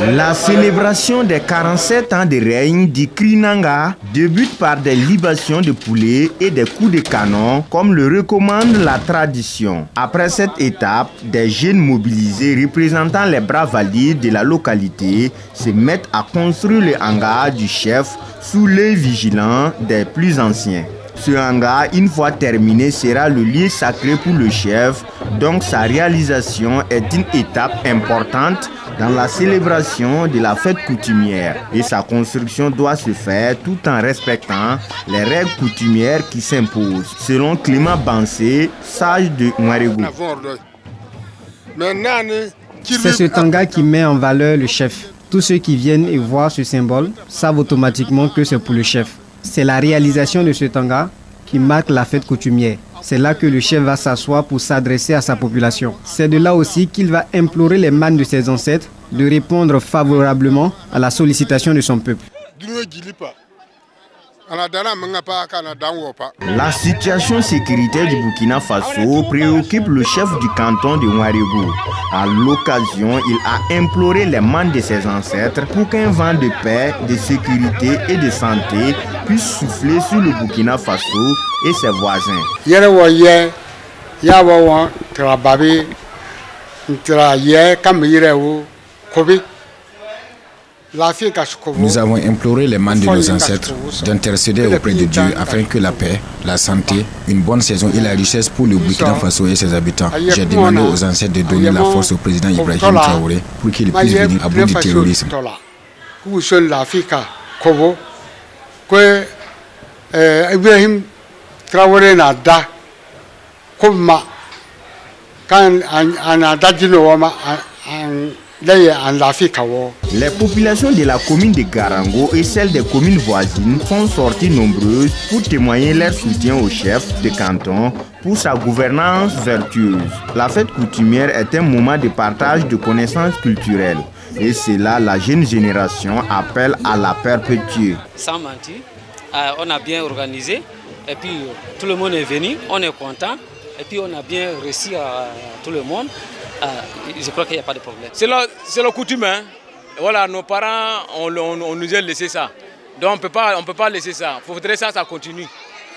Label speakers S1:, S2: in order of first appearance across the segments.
S1: La célébration des 47 ans de règne du Krinanga débute par des libations de poulet et des coups de canon, comme le recommande la tradition. Après cette étape, des jeunes mobilisés représentant les bras valides de la localité se mettent à construire le hangar du chef sous l'œil vigilant des plus anciens. Ce hangar, une fois terminé, sera le lieu sacré pour le chef, donc sa réalisation est une étape importante dans la célébration de la fête coutumière. Et sa construction doit se faire tout en respectant les règles coutumières qui s'imposent, selon Clément Bansé, sage de Ouarégou.
S2: C'est ce tanga qui met en valeur le chef. Tous ceux qui viennent et voient ce symbole savent automatiquement que c'est pour le chef. C'est la réalisation de ce tanga qui marque la fête coutumière. C'est là que le chef va s'asseoir pour s'adresser à sa population. C'est de là aussi qu'il va implorer les mânes de ses ancêtres de répondre favorablement à la sollicitation de son peuple.
S1: La situation sécuritaire du Burkina Faso préoccupe le chef du canton de Ouarégou. À l'occasion, il a imploré les mânes de ses ancêtres pour qu'un vent de paix, de sécurité et de santé puisse souffler sur le Burkina Faso et ses voisins.
S3: Nous avons imploré les mânes de nos ancêtres d'intercéder auprès de Dieu afin que la paix, la santé, une bonne saison et la richesse pour le Burkina Faso et ses habitants. J'ai demandé aux ancêtres de donner la force au président Ibrahim Traoré pour qu'il puisse venir à bout du terrorisme.
S1: Les populations de la commune de Garango et celles des communes voisines sont sorties nombreuses pour témoigner leur soutien au chef de canton pour sa gouvernance vertueuse. La fête coutumière est un moment de partage de connaissances culturelles et c'est là la jeune génération appelle à la perpétuer.
S4: Sans mentir, on a bien organisé et puis tout le monde est venu, on est content et puis on a bien réussi à tout le monde. Je crois qu'il n'y a pas de problème.
S5: C'est la coutume. Hein. Voilà, nos parents, on nous a laissé ça. Donc on peut pas laisser ça. Il faudrait que ça continue.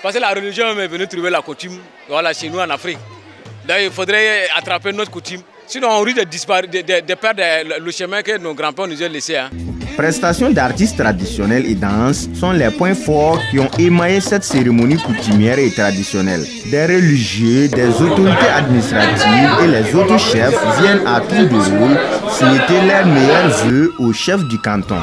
S5: Parce que la religion est venue trouver la coutume voilà, chez nous en Afrique. Donc il faudrait attraper notre coutume. Sinon on risque de perdre le chemin que nos grands-pères nous ont laissé. Hein.
S1: Prestations d'artistes traditionnels et danse sont les points forts qui ont émaillé cette cérémonie coutumière et traditionnelle. Des religieux, des autorités administratives et les autres chefs viennent à tour de rôle souhaiter leurs meilleurs vœux au chef du canton.